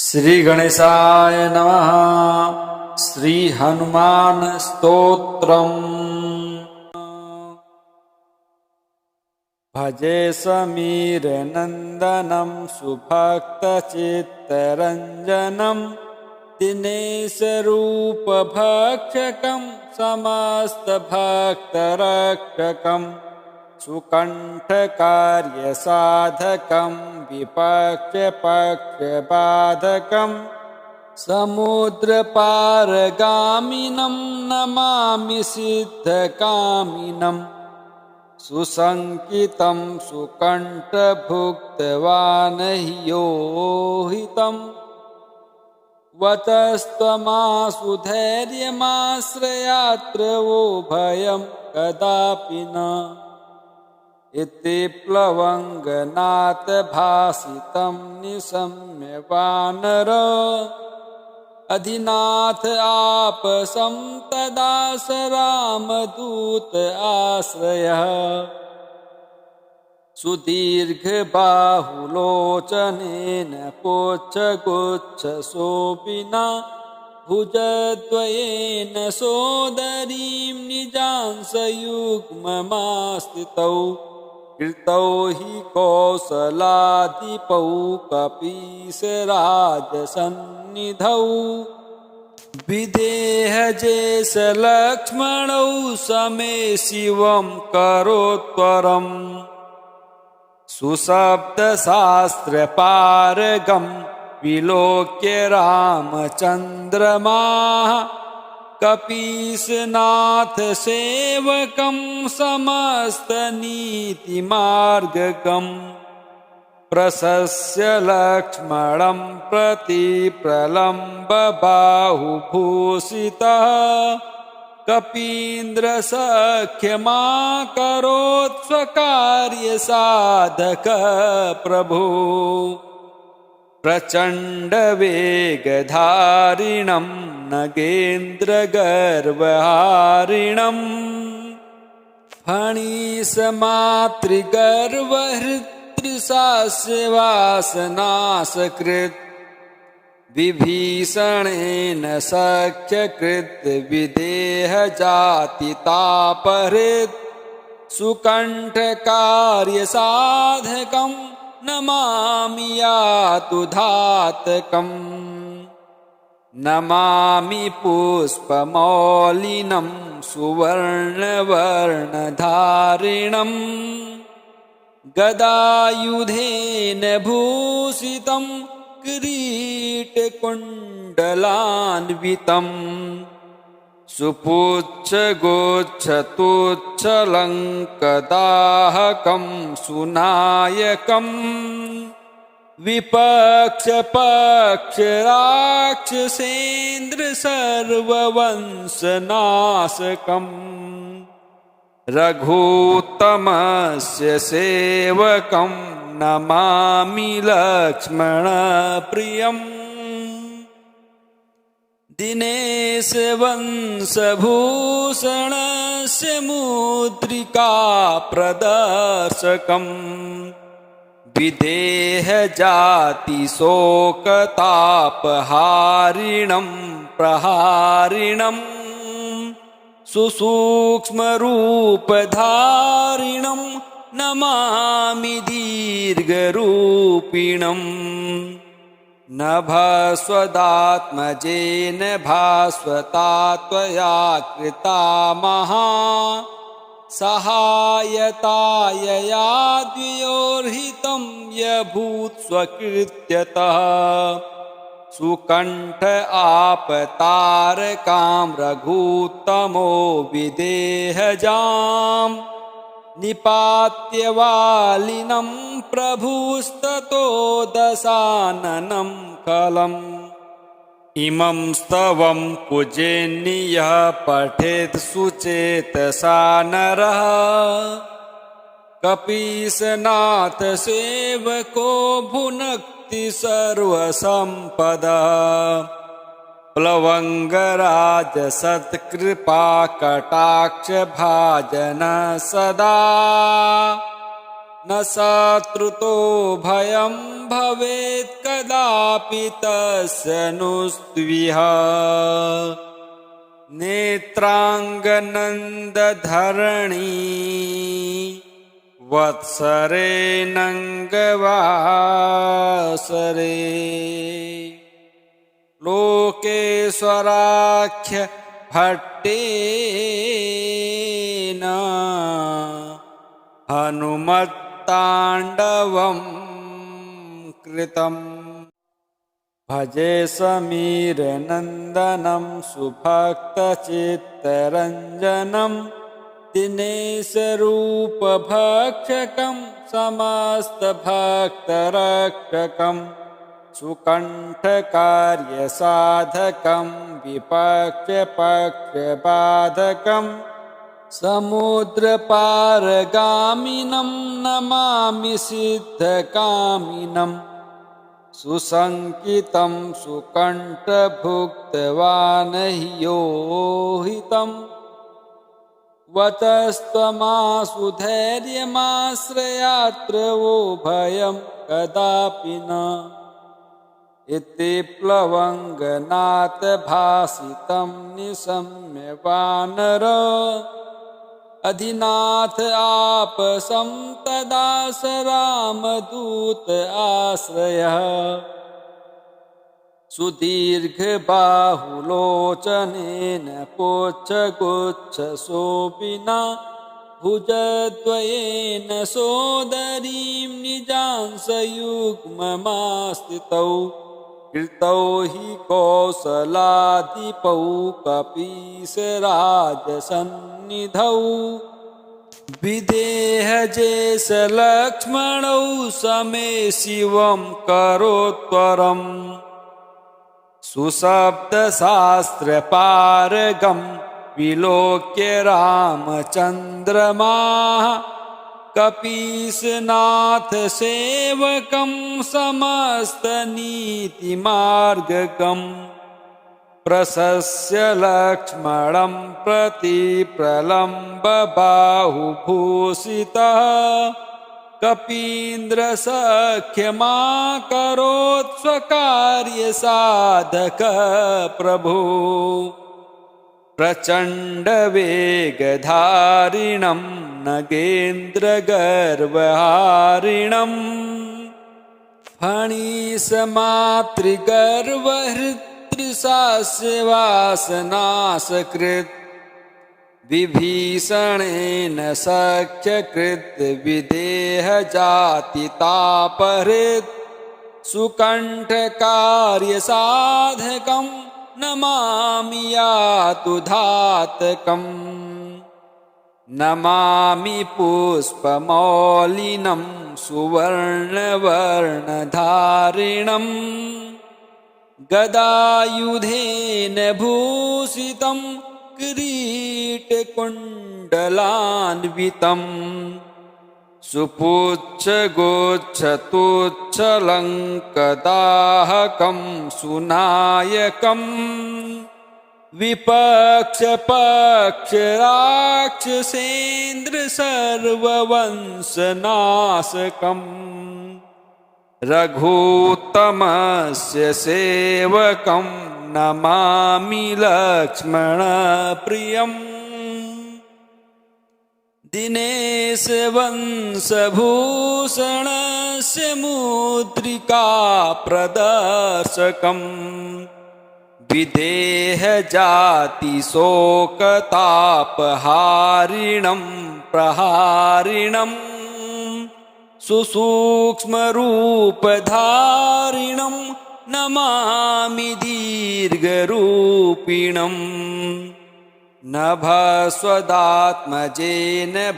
श्री गणेशाय नमः। श्री हनुमान स्तोत्रम्। भजे समीर नंदनं सुभक्तचित्तरंजनं दिनेश रूप भक्षकं समस्तभक्तरक्षकं सुकंठकार्यसाधकं विपक्षपक्षबाधकं समुद्रपारगामिनं नमामि सिद्धकामिनं सुसंकितं सुकंठभुक्तवानह्योहितं वचस्त्वमासु धैर्यमाश्रयात्र वो भयं कदापि न इति प्लवंगनाथ भासितं निशम्य वानर अधिनाथ आपसं तदा स रामदूत आश्रयः सुदीर्घबाहुलोचनेन पुच्छगुच्छशोभिना भुजद्वयेन सोदरीं निजांसयुग्ममास्थितौ कृतौ हि कौसलाधिपौ कपीशराजसन्निधौ विदेहजेशलक्ष्मणौ समे शिवं करोत्वरम् सुशब्दशास्त्रपारगं विलोक्य रामचन्द्रमाः कपीशनाथ सेवकं समस्तनीतिमार्गकं प्रशस्य लक्ष्मणं प्रति प्रलम्ब बाहुभूषितः कपीन्द्रसख्यमाकरोत् स्वकार्यसाधक प्रभो प्रचण्डवेगधारिणं नगेन्द्रगर्वहारिणं फणिसमातृगर्वहृत्रिशास्यवासनासकृत् विभीषणेन सख्यकृत् विदेहजातितापहृत् सुकण्ठकार्यसाधकं नमामि यातुधातकम् नमामि पुष्पमौलिनं सुवर्णवर्णधारिणं गदायुधेन भूषितं किरीटकुण्डलान्वितं सुपुच्छगुच्छतुच्छलङ्कदाहकं सुनायकं विपक्षपक्षराक्षसेन्द्र सर्ववंशनाशकम् रघुत्तमस्य सेवकं नमामि लक्ष्मणप्रियम् दिनेशवंशभूषणस्य मुद्रिका प्रदर्शकम् विदेहजातिशोकतापहारिणं प्रहारिणं सुसूक्ष्मरूपधारिणं नमामि दीर्घरूपिणम् नभस्वदात्मजेन भास्वता त्वया कृता महा सहायतायया द्वयोर्हितं यभूत् स्वकृत्यतः सुकण्ठ आपतारकां रघुत्तमो विदेहजां निपात्य वालिनं प्रभुस्ततो दशाननं खलम् इमं स्तवं कुजेन्यः पठेत् सुचेतसा नरः कपीशनाथ सेवको भुनक्ति सर्वसम्पदा प्लवंगराज सत्कृपा कटाक्ष भाजन सदा न शत्रुतो भयं भवेत् कदापि तस्य नुस्त्विह नेत्राङ्गनन्दधरणी वत्सरेणङ्गवासरे लोकेश्वराख्य भट्टेन हनुमत्ताण्डवं कृतम् भजे समीरनन्दनं सुभक्तचित्तरञ्जनं दिनेशरूपभक्षकं समस्तभक्तरक्षकं सुकण्ठकार्यसाधकं विपक्षपक्षबाधकं समुद्रपारगामिनं नमामि सिद्धकामिनं सुसङ्कितं सुकण्ठभुक्तवानह्योहितं वचस्त्वमासु धैर्यमाश्रयात्र वो भयं कदापि न इति प्लवङ्गनाथ भासितं निशम्य वानर अधिनाथ आपसं तदा स रामदूत आश्रयः सुदीर्घबाहुलोचनेन पुच्छगुच्छशोभिना भुजद्वयेन सोदरीं निजांसयुग्ममास्थितौ कृतौ हि कौसलाधिपौ कपीशराजसन्निधौ विदेहजेशलक्ष्मणौ समे शिवं करोत्वरम् सुशब्दशास्त्रपारगं विलोक्य रामचन्द्रमाः कपीशनाथसेवकं समस्तनीतिमार्गकं प्रशस्य लक्ष्मणं प्रति प्रलम्बबाहुभूषितः कपीन्द्रसख्यमाकरोत् स्वकार्यसाधक प्रभो प्रचण्डवेगधारिणं नगेन्द्रगर्वहारिणं फणिसमातृगर्वहृत्रिशास्यवासनाशकृत् विभीषणेन सख्यकृत् विदेहजातितापहृत् सुकण्ठकार्यसाधकं नमामि यातुधातकम् नमामि पुष्पमौलिनं सुवर्णवर्णधारिणं गदायुधेन भूषितं किरीटकुण्डलान्वितं सुपुच्छगुच्छतुच्छलङ्कदाहकं सुनायकं विपक्षपक्षराक्षसेन्द्रसर्ववंशनाशकम् रघुत्तमस्य सेवकं नमामि लक्ष्मणप्रियम् दिनेशवंशभूषणस्य मुद्रिकाप्रदर्शकम् विदेहजातिशोकतापहारिणं प्रहारिणं सुसूक्ष्मरूपधारिणं नमामि दीर्घरूपिणम् नभस्वदात्मजेन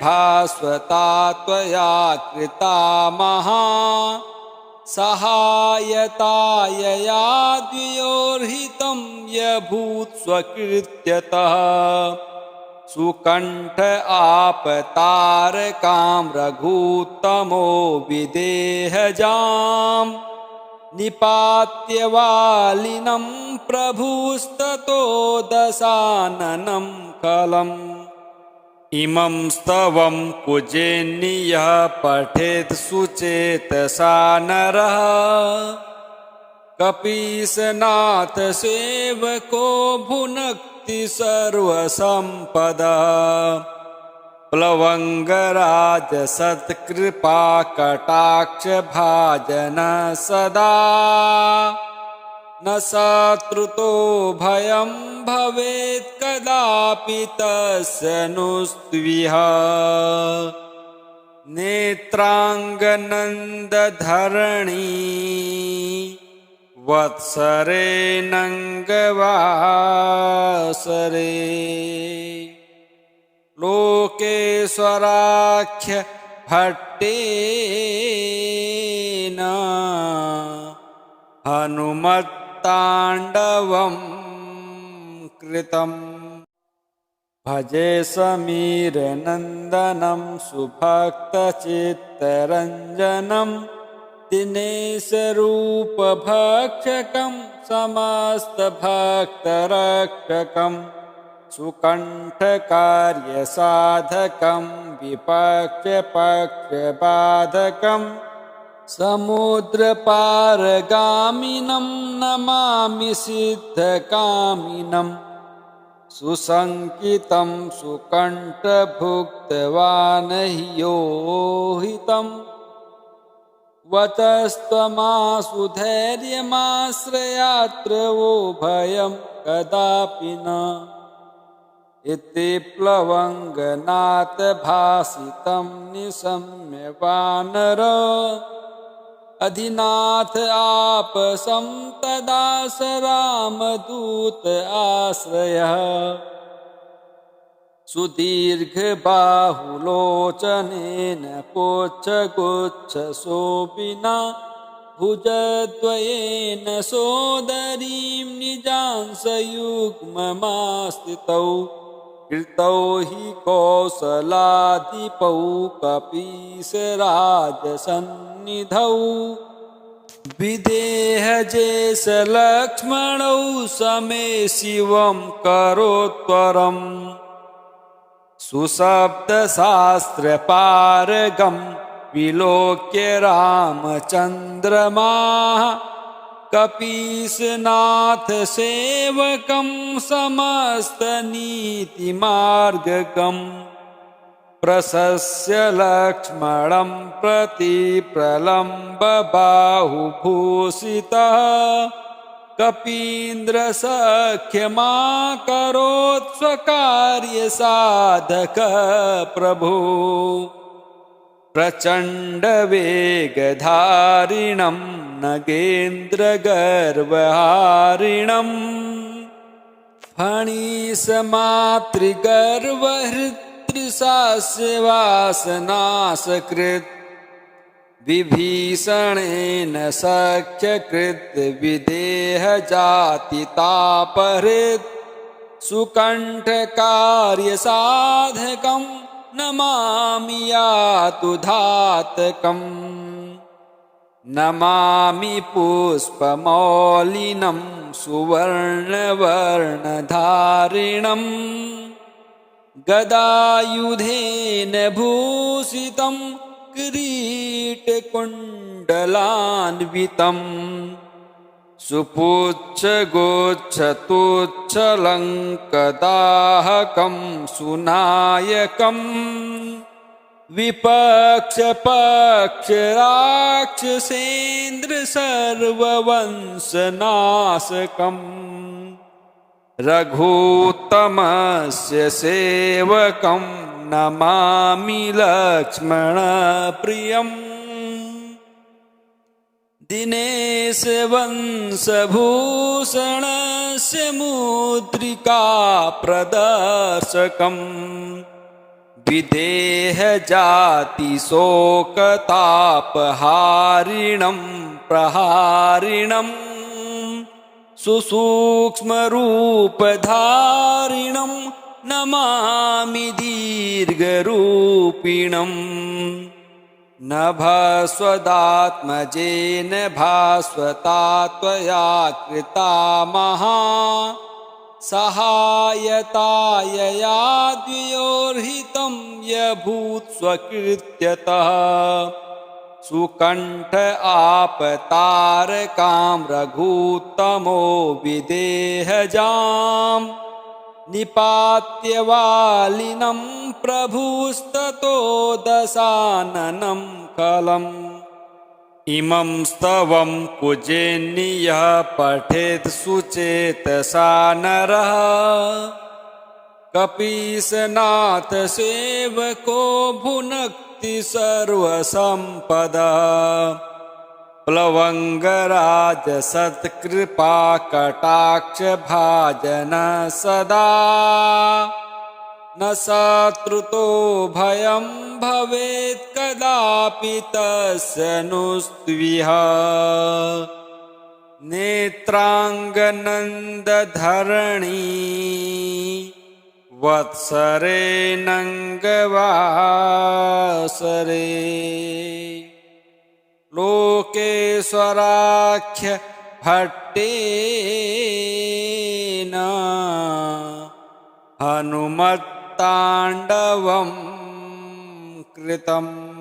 भास्वता त्वया कृता महा सहायतायया द्वयोर्हितं यभूत् स्वकृत्यतः सुकण्ठ आपतारकां रघुत्तमो विदेहजां निपात्यवालिनं प्रभुस्ततो दशाननं खलम् इमं स्तवं कुजेन्यः पठेत् सुचेतसा नरः कपीसनाथ सेवको भुनक्ति सर्वसम्पदा प्लवंगराज सत्कृपा कटाक्ष भाजन सदा न शत्रुतो भयं भवेत् कदापि तस्य नुस्त्विह नेत्रांगनन्दधरणी वत्सरेणङ्गवासरे लोकेश्वराख्य भट्टेन हनुमत्ताण्डवं कृतम् भजे समीरनन्दनं सुभक्तचित्तरञ्जनं दिनेशरूपभक्षकं समस्तभक्तरक्षकं सुकण्ठकार्यसाधकं विपक्षपक्षबाधकं समुद्रपारगामिनं नमामि सिद्धकामिनं सुसङ्कितं सुकण्ठभुक्तवानह्योहितं वचस्त्वमासु धैर्यमाश्रयात्र वो भयं कदापि न इति प्लवङ्गनाथ भासितं निशम्य वानर अधिनाथ आपसं तदा स रामदूत आश्रयः सुदीर्घबाहुलोचनेन पुच्छगुच्छशोभिना भुजद्वयेन सोदरीं निजांसयुग्ममास्थितौ कृतौ हि कौसलाधिपौ कपीशराजसन्निधौ विदेहजेशलक्ष्मणौ समे शिवं करोत्तरम् सुशब्दशास्त्रपारगं विलोक्य रामचन्द्रमाः कपीशनाथ सेवकं समस्तनीतिमार्गकं प्रशस्य लक्ष्मणं प्रति प्रलम्बबाहुभूषितः कपीन्द्रसख्यमाकरोत् स्वकार्यसाधक प्रभो प्रचण्डवेगधारिणं नगेन्द्रगर्वहारिणं फणिसमातृगर्वहृत्रिशास्यवासनाशकृत् विभीषणेन सख्यकृत् विदेहजातितापहृत् सुकण्ठकार्यसाधकं नमामि यातुधातकम् नमामि पुष्पमौलिनं सुवर्णवर्णधारिणं गदायुधेन भूषितं किरीटकुण्डलान्वितम् सुपुच्छगुच्छतुच्छलङ्कदाहकं सुनायकं विपक्षपक्षराक्षसेन्द्र सर्ववंशनाशकम् रघुत्तमस्य सेवकं नमामि लक्ष्मणप्रियम् दिनेशवंशभूषणस्य मुद्रिकाप्रदर्शकम् विदेहजातिशोकतापहारिणं प्रहारिणम् सुसूक्ष्मरूपधारिणं नमामि दीर्घरूपिणम् नभस्वदात्मजेन भास्वता त्वया कृता महा सहायतायया द्वयोर्हितं यभूत् स्वकृत्यतः सुकण्ठ आपतारकां रघुत्तमो विदेहजाम् निपात्य वालिनं प्रभुस्ततो दशाननं खलम् इमं स्तवं कुजेन्यः पठेत् सुचेतसा नरः कपीशनाथ सेवको भुनक्ति सर्वसम्पदा प्लवंगराज सत्कृपा कटाक्ष भाजन सदा न शत्रुतो भयं भवेत् कदापि तस्य नुस्त्विह नेत्राङ्गनन्दधरणी वत्सरे नङ्गवासरे लोकेश्वराख्य भट्टेन हनुमत्ताण्डवं कृतम्।